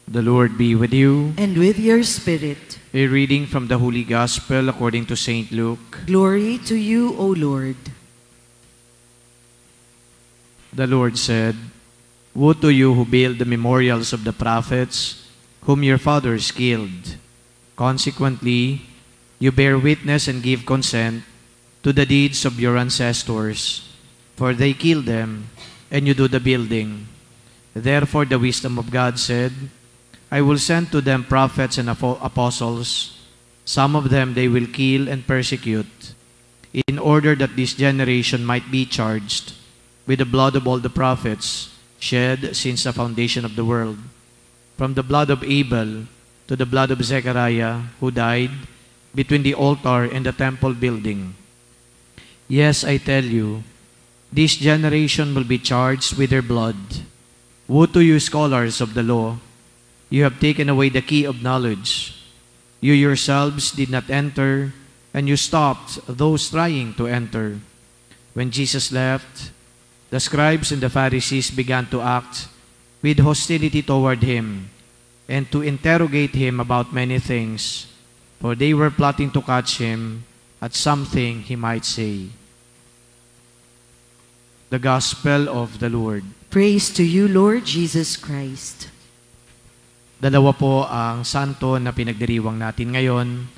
The Lord be with you. And with your spirit. A reading from the Holy Gospel according to St. Luke. Glory to you, O Lord. The Lord said, "Woe to you who build the memorials of the prophets, whom your fathers killed. Consequently, you bear witness and give consent to the deeds of your ancestors, for they killed them, and you do the building. Therefore the wisdom of God said, I will send to them prophets and apostles. Some of them they will kill and persecute, in order that this generation might be charged with the blood of all the prophets shed since the foundation of the world, from the blood of Abel to the blood of Zechariah, who died between the altar and the temple building. Yes, I tell you, this generation will be charged with their blood. Woe to you, scholars of the law! You have taken away the key of knowledge. You yourselves did not enter, and you stopped those trying to enter." When Jesus left, the scribes and the Pharisees began to act with hostility toward him and to interrogate him about many things, for they were plotting to catch him at something he might say. The Gospel of the Lord. Praise to you, Lord Jesus Christ. Dalawa po ang santo na pinagdiriwang natin ngayon.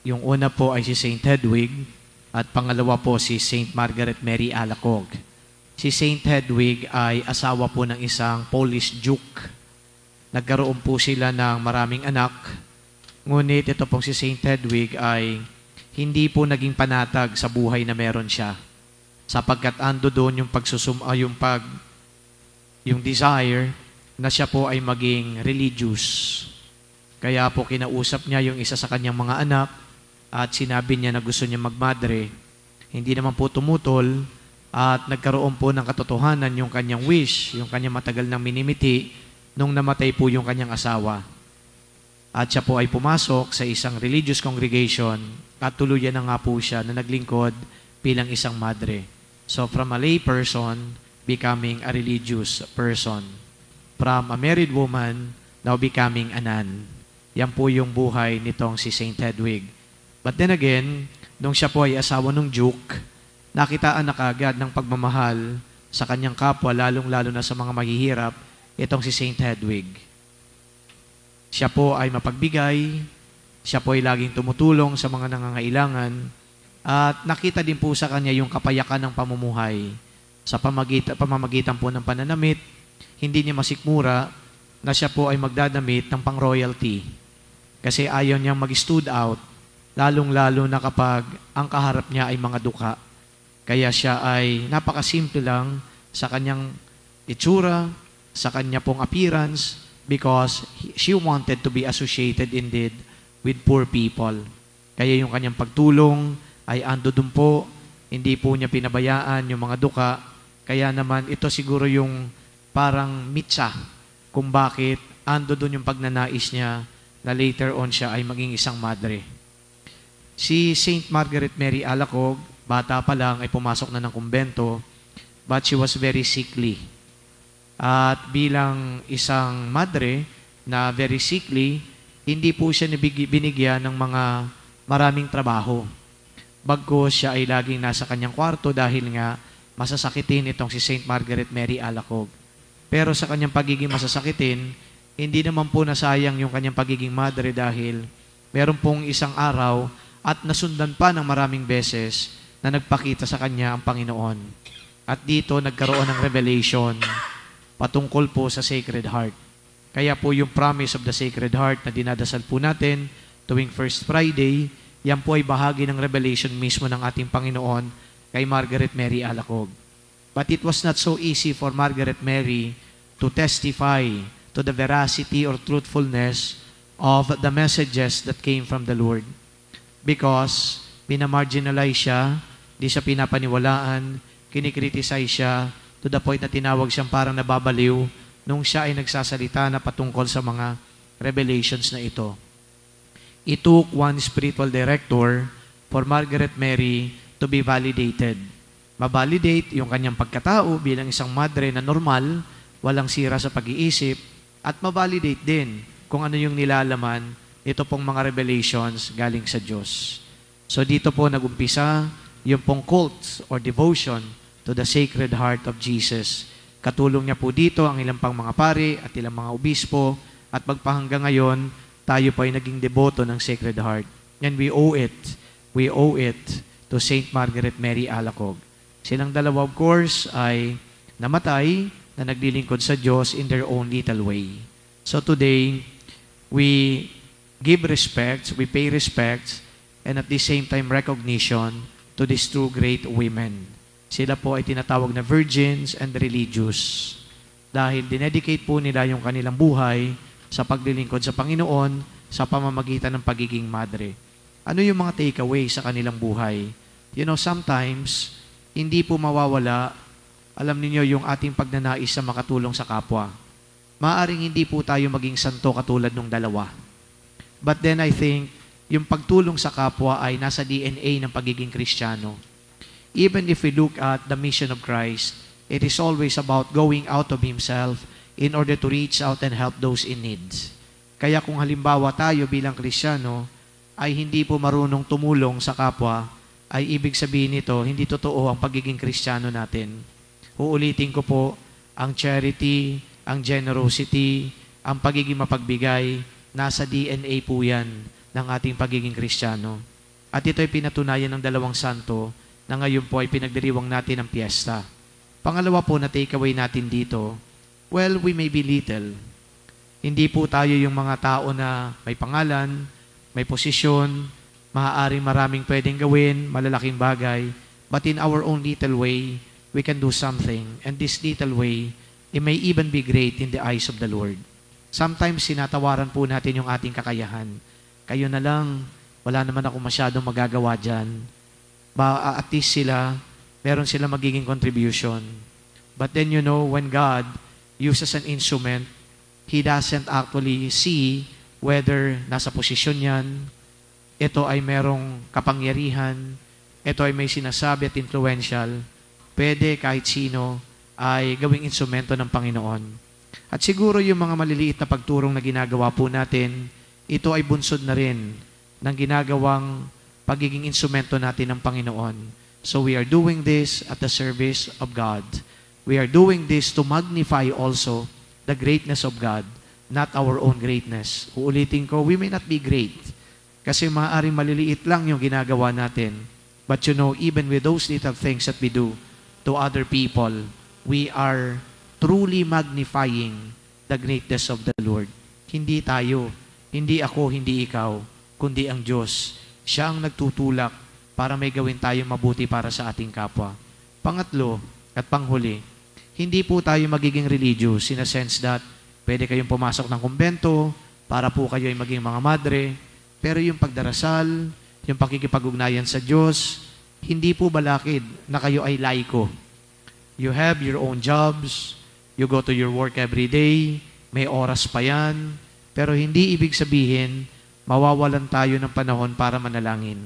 Yung una po ay si Saint Hedwig at pangalawa po si Saint Margaret Mary Alacoque. Si Saint Hedwig ay asawa po ng isang Polish Duke. Nagkaroon po sila ng maraming anak. Ngunit ito pong si Saint Hedwig ay hindi po naging panatag sa buhay na meron siya. Sapagkat ando doon yung desire na siya po ay maging religious. Kaya po kinausap niya yung isa sa kanyang mga anak at sinabi niya na gusto niya magmadre. Hindi naman po tumutol at nagkaroon po ng katotohanan yung kanyang wish, yung kanyang matagal ng minimiti nung namatay po yung kanyang asawa. At siya po ay pumasok sa isang religious congregation at tuluyan na nga po siya na naglingkod bilang isang madre. So from a lay person, becoming a religious person. From a married woman, now becoming a nun. Yan po yung buhay nitong si Saint Hedwig. But then again, nung siya po ay asawa ng Duke, nakitaan na kaagad ng pagmamahal sa kanyang kapwa, lalong-lalo na sa mga maghihirap, itong si Saint Hedwig. Siya po ay mapagbigay, siya po ay laging tumutulong sa mga nangangailangan, at nakita din po sa kanya yung kapayakan ng pamumuhay sa pamamagitan po ng pananamit. Hindi niya masikmura na siya po ay magdadamit ng pang-royalty. Kasi ayaw niyang mag-stood out, lalong-lalo na kapag ang kaharap niya ay mga dukha. Kaya siya ay napakasimple lang sa kanyang itsura, sa kanya pong appearance, because she wanted to be associated indeed with poor people. Kaya yung kanyang pagtulong ay ando dun po, hindi po niya pinabayaan yung mga dukha. Kaya naman ito siguro yung parang mitsa kung bakit ando doon yung pagnanais niya na later on siya ay maging isang madre. Si Saint Margaret Mary Alacoque, bata pa lang ay pumasok na ng kumbento, but she was very sickly. At bilang isang madre na very sickly, hindi po siya binigyan ng mga maraming trabaho. Bagkus siya ay laging nasa kanyang kwarto dahil nga masasakitin itong si Saint Margaret Mary Alacoque. Pero sa kanyang pagiging masasakitin, hindi naman po nasayang yung kanyang pagiging madre dahil meron pong isang araw at nasundan pa ng maraming beses na nagpakita sa kanya ang Panginoon. At dito nagkaroon ng revelation patungkol po sa Sacred Heart. Kaya po yung promise of the Sacred Heart na dinadasal po natin tuwing First Friday, yan po ay bahagi ng revelation mismo ng ating Panginoon kay Margaret Mary Alacoque. But it was not so easy for Margaret Mary to testify to the veracity or truthfulness of the messages that came from the Lord. Because pinamarginalize siya, di siya pinapaniwalaan, kinikriticize siya, to the point na tinawag siyang parang nababaliw nung siya ay nagsasalita na patungkol sa mga revelations na ito. It took one spiritual director for Margaret Mary to be validated. Ma-validate yung kanyang pagkatao bilang isang madre na normal, walang sira sa pag-iisip, at ma-validate din kung ano yung nilalaman ito pong mga revelations galing sa Diyos. So dito po nagumpisa yung pong cult or devotion to the Sacred Heart of Jesus. Katulong niya po dito ang ilang pang mga pari at ilang mga obispo at magpahanggang ngayon, tayo po ay naging deboto ng Sacred Heart. And we owe it to Saint Margaret Mary Alacoque. Silang dalawa, of course, ay namatay na naglilingkod sa Diyos in their own little way. So today, we give respect, we pay respect, and at the same time recognition to these two great women. Sila po ay tinatawag na virgins and religious dahil dinedicate po nila yung kanilang buhay sa paglilingkod sa Panginoon sa pamamagitan ng pagiging madre. Ano yung mga takeaway sa kanilang buhay? You know, sometimes, hindi po mawawala, alam niyo yung ating pagnanais sa makatulong sa kapwa. Maaring hindi po tayo maging santo katulad ng dalawa. But then I think, yung pagtulong sa kapwa ay nasa DNA ng pagiging Kristiyano. Even if we look at the mission of Christ, it is always about going out of Himself in order to reach out and help those in need. Kaya kung halimbawa tayo bilang Kristiyano ay hindi po marunong tumulong sa kapwa, ay ibig sabihin nito, hindi totoo ang pagiging Kristiyano natin. Uulitin ko po, ang charity, ang generosity, ang pagiging mapagbigay, nasa DNA po yan ng ating pagiging Kristiyano. At ito ay pinatunayan ng dalawang santo na ngayon po ay pinagdiriwang natin ang piyesta. Pangalawa po na takeaway natin dito, well, we may be little. Hindi po tayo yung mga tao na may pangalan, may posisyon, maaaring maraming pwedeng gawin, malalaking bagay, but in our own little way, we can do something. And this little way, it may even be great in the eyes of the Lord. Sometimes, sinatawaran po natin yung ating kakayahan. Kayo na lang, wala naman ako masyadong magagawa dyan. At least sila, meron sila magiging contribution. But then you know, when God uses an instrument, He doesn't actually see whether nasa posisyon yan, ito ay merong kapangyarihan, ito ay may sinasabi at influential, pwede kahit sino ay gawing instrumento ng Panginoon. At siguro yung mga maliliit na pagturong na ginagawa po natin, ito ay bunsod na rin ng ginagawang pagiging instrumento natin ng Panginoon. So we are doing this at the service of God. We are doing this to magnify also the greatness of God, not our own greatness. Uulitin ko, we may not be great kasi maaaring maliliit lang yung ginagawa natin. But you know, even with those little things that we do to other people, we are truly magnifying the greatness of the Lord. Hindi tayo, hindi ako, hindi ikaw, kundi ang Diyos. Siya ang nagtutulak para may gawin tayong mabuti para sa ating kapwa. Pangatlo at panghuli, hindi po tayo magiging religious in a sense that pwede kayong pumasok ng kumbento para po kayo ay maging mga madre, pero yung pagdarasal, yung pakikipag-ugnayan sa Diyos, hindi po balakid na kayo ay laiko. You have your own jobs, you go to your work every day, may oras pa yan, pero hindi ibig sabihin, mawawalan tayo ng panahon para manalangin.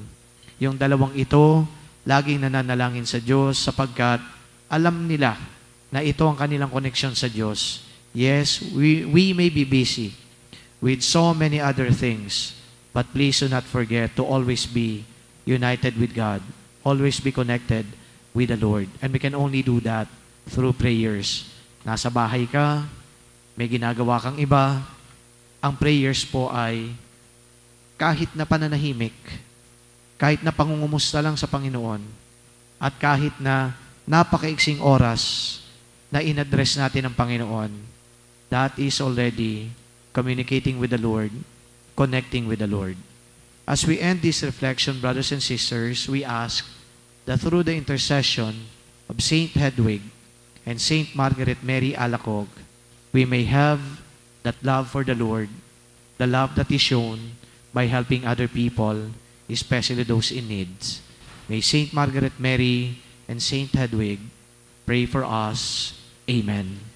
Yung dalawang ito, laging nananalangin sa Diyos sapagkat alam nila na ito ang kanilang connection sa Diyos. Yes, we may be busy with so many other things, but please do not forget to always be united with God, always be connected with the Lord. And we can only do that through prayers. Nasa bahay ka, may ginagawa kang iba, ang prayers po ay kahit na pananahimik, kahit na pangungumusta lang sa Panginoon, at kahit na napakaiksing oras na in-address natin ang Panginoon, that is already communicating with the Lord, connecting with the Lord. As we end this reflection, brothers and sisters, we ask that through the intercession of Saint Hedwig and Saint Margaret Mary Alacoque, we may have that love for the Lord, the love that is shown by helping other people, especially those in needs. May Saint Margaret Mary and Saint Hedwig pray for us. Amen.